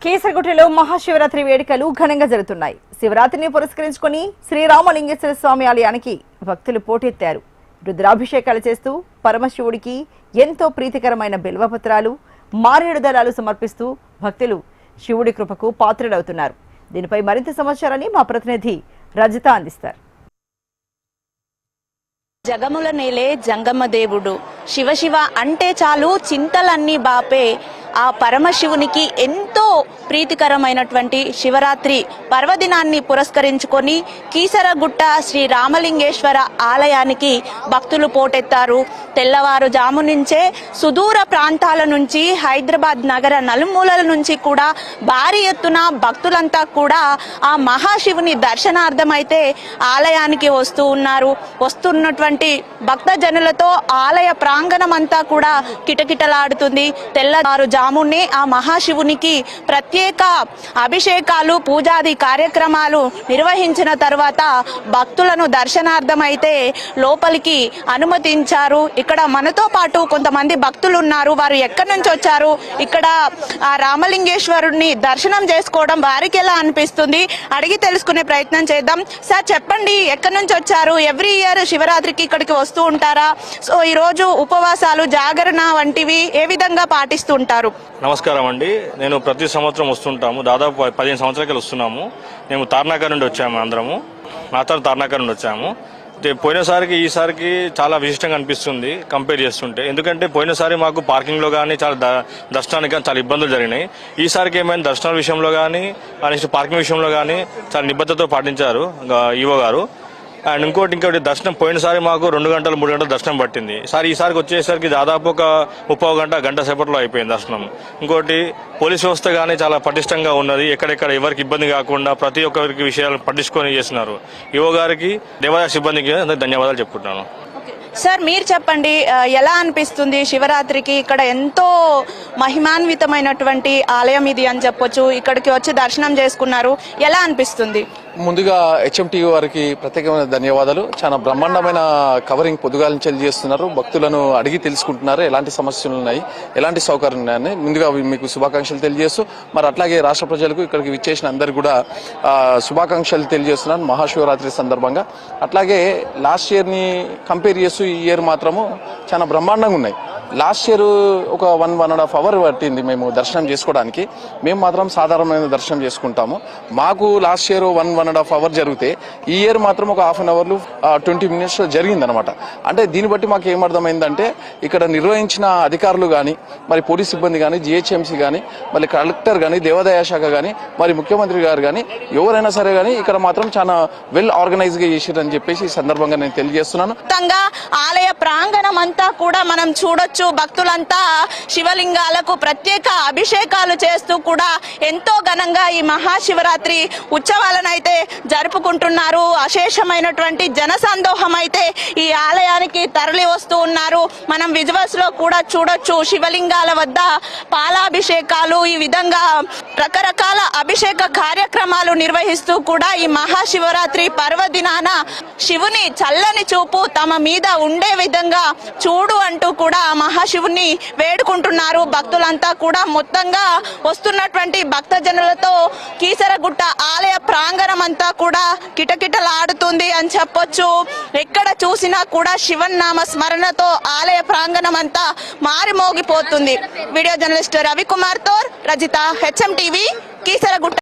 కేసరగుట్టలో మహాశివరాత్రి వేడుకలు ఘనంగా జరుగుతున్నాయి. శివరాత్రిని పురస్కరించుకొని శ్రీరామలింగేశ్వర స్వామి ఆలయానికి భక్తులు పోటెత్తారు. రుద్రాభిషేకాలు చేస్తూ పరమశివుడికి ఎంతో ప్రీతికరమైన బిల్వపత్రాలు, మారేడు దళాలు సమర్పిస్తూ భక్తులు శివుడి కృపకు పాత్రులవుతున్నారు. దీనిపై మరింత సమాచారాన్ని మా ప్రతినిధి రజిత అందిస్తారు. జగముల నేలే జంగమ దేవుడు శివ శివ అంటే చాలు చింతలన్నీ బాపే ఆ పరమశివునికి ఎంతో ప్రీతికరమైనటువంటి శివరాత్రి పర్వదినాన్ని పురస్కరించుకొని కీసరగుట్ట శ్రీ రామలింగేశ్వర ఆలయానికి భక్తులు పోటెత్తారు. తెల్లవారుజాము నుంచే సుదూర ప్రాంతాల నుంచి హైదరాబాద్ నగర నలుమూలల నుంచి కూడా భారీ ఎత్తున భక్తులంతా కూడా ఆ మహాశివుని దర్శనార్థమైతే ఆలయానికి వస్తూ ఉన్నారు. వస్తున్నటువంటి భక్తజనులతో ఆలయ ప్రాంగణం అంతా కూడా కిటకిటలాడుతుంది. తెల్లవారుజామునే ఆ మహాశివునికి ప్రత్యేక అభిషేకాలు, పూజాది కార్యక్రమాలు నిర్వహించిన తర్వాత భక్తులను దర్శనార్థమైతే లోపలికి అనుమతించారు. ఇక్కడ మనతో పాటు కొంతమంది భక్తులు ఉన్నారు. వారు ఎక్కడి నుంచి వచ్చారు, ఇక్కడ ఆ రామలింగేశ్వరుడిని దర్శనం చేసుకోవడం వారికి ఎలా అనిపిస్తుంది అడిగి తెలుసుకునే ప్రయత్నం చేద్దాం. సార్ చెప్పండి, ఎక్కడి నుంచి వచ్చారు? ఎవ్రీ ఇయర్ శివరాత్రికి ఇక్కడికి వస్తూ ఉంటారా? సో ఈ రోజు ఉపవాసాలు, జాగరణ వంటివి ఏ విధంగా పాటిస్తూ ఉంటారు? నమస్కారం అండి. నేను ప్రతి సంవత్సరం వస్తుంటాము. దాదాపు 15 సంవత్సరాలకి వస్తున్నాము. మేము తార్నాకర్ నుండి వచ్చాము. అందరము నాతో తార్నాకర్ నుండి వచ్చాము. పోయినసారికి ఈసారికి చాలా విశిష్టంగా అనిపిస్తుంది కంపేర్ చేస్తుంటే. ఎందుకంటే పోయినసారి మాకు పార్కింగ్లో కానీ చాలా దర్శనానికి కానీ చాలా ఇబ్బందులు జరిగినాయి. ఈసారికి ఏమైనా దర్శనాల విషయంలో కానీ నెక్స్ట్ పార్కింగ్ విషయంలో కానీ చాలా నిబద్ధతతో పాటించారు ఈవో గారు. అండ్ ఇంకోటి దర్శనం పోయినసారి మాకు 2 గంటలు 3 గంటలు దర్శనం పట్టింది. ఈసారికి వచ్చేసరికి దాదాపు ఒక 30 గంట సేపట్లో అయిపోయింది దర్శనం. ఇంకోటి పోలీస్ వ్యవస్థ కానీ చాలా పటిష్టంగా ఉన్నది. ఎక్కడెక్కడ ఎవరికి ఇబ్బంది కాకుండా ప్రతి ఒక్కరికి విషయాలు పట్టించుకొని చేస్తున్నారు. ఈవో గారికి, దేవాదాయ సిబ్బందికి ధన్యవాదాలు చెప్పుకుంటున్నాను. సార్ మీరు చెప్పండి, ఎలా అనిపిస్తుంది శివరాత్రికి? ఇక్కడ ఎంతో మహిమాన్వితమైనటువంటి ఆలయం ఇది అని చెప్పొచ్చు. ఇక్కడికి వచ్చి దర్శనం చేసుకున్నారు, ఎలా అనిపిస్తుంది? ముందుగా హెచ్ఎంటీ వారికి ప్రత్యేకమైన ధన్యవాదాలు. చాలా బ్రహ్మాండమైన కవరింగ్ పొద్దుగాల నుంచి చేస్తున్నారు. భక్తులను అడిగి తెలుసుకుంటున్నారు ఎలాంటి సమస్యలు ఉన్నాయి, ఎలాంటి సౌకర్యాలు ఉన్నాయని. ముందుగా మీకు శుభాకాంక్షలు తెలియజేస్తూ మరి అట్లాగే రాష్ట్ర ప్రజలకు ఇక్కడికి విచ్చేసిన అందరికీ కూడా శుభాకాంక్షలు తెలియజేస్తున్నాను మహాశివరాత్రి సందర్భంగా. అట్లాగే లాస్ట్ ఇయర్ని కంపేర్ చేస్తూ ఈ ఇయర్ మాత్రము చాలా బ్రహ్మాండంగా ఉన్నాయి. లాస్ట్ ఇయర్ ఒక 1.5 అవర్ పట్టింది మేము దర్శనం చేసుకోవడానికి. మేము మాత్రం సాధారణమైన దర్శనం చేసుకుంటాము. మాకు లాస్ట్ ఇయర్ 1.5 అవర్ జరిగితే ఈ ఇయర్ మాత్రం ఒక హాఫ్ అన్ అవర్లు 20 మినిట్స్ జరిగిందనమాట. అంటే దీన్ని బట్టి మాకు ఏమర్థమైందంటే ఇక్కడ నిర్వహించిన అధికారులు కానీ, మరి పోలీస్ సిబ్బంది కానీ, జిహెచ్ఎంసీ కానీ, మళ్ళీ కలెక్టర్ కానీ, దేవాదాయ శాఖ కానీ, మరి ముఖ్యమంత్రి గారు కానీ, ఎవరైనా సరే కానీ ఇక్కడ మాత్రం చాలా వెల్ ఆర్గనైజ్ గా చేసిరని చెప్పేసి ఈ సందర్భంగా నేను తెలియజేస్తున్నాను. ఆలయ ప్రాంగణం అంతా కూడా మనం చూడొచ్చు. భక్తులంతా శివలింగాలకు ప్రత్యేక అభిషేకాలు చేస్తూ కూడా ఎంతో ఘనంగా ఈ మహాశివరాత్రి ఉత్సవాలను అయితే జరుపుకుంటున్నారు. అశేషమైనటువంటి జనసందోహం అయితే ఈ ఆలయానికి తరలి వస్తూ ఉన్నారు. మనం విజువల్స్ లో కూడా చూడొచ్చు. శివలింగాల వద్ద పాలాభిషేకాలు, ఈ విధంగా రకరకాల అభిషేక కార్యక్రమాలు నిర్వహిస్తూ కూడా ఈ మహాశివరాత్రి పర్వదినాన శివుని చల్లని చూపు తమ మీద ఉండే విధంగా చూడు అంటూ కూడా మహాశివుని వేడుకుంటున్నారు. భక్తులంతా కూడా మొత్తంగా వస్తున్నటువంటి భక్తజనులతో కీసరగుట్ట ఆలయ ప్రాంగణం అంతా కూడా కిటకిటలాడుతుంది అని చెప్పొచ్చు. ఎక్కడ చూసినా కూడా శివనామ స్మరణతో ఆలయ ప్రాంగణం అంతా మారిమోగిపోతుంది. వీడియో జర్నలిస్ట్ రవికుమార్ తో రజిత, హెచ్ఎం టీవీ, కీసరగుట్ట.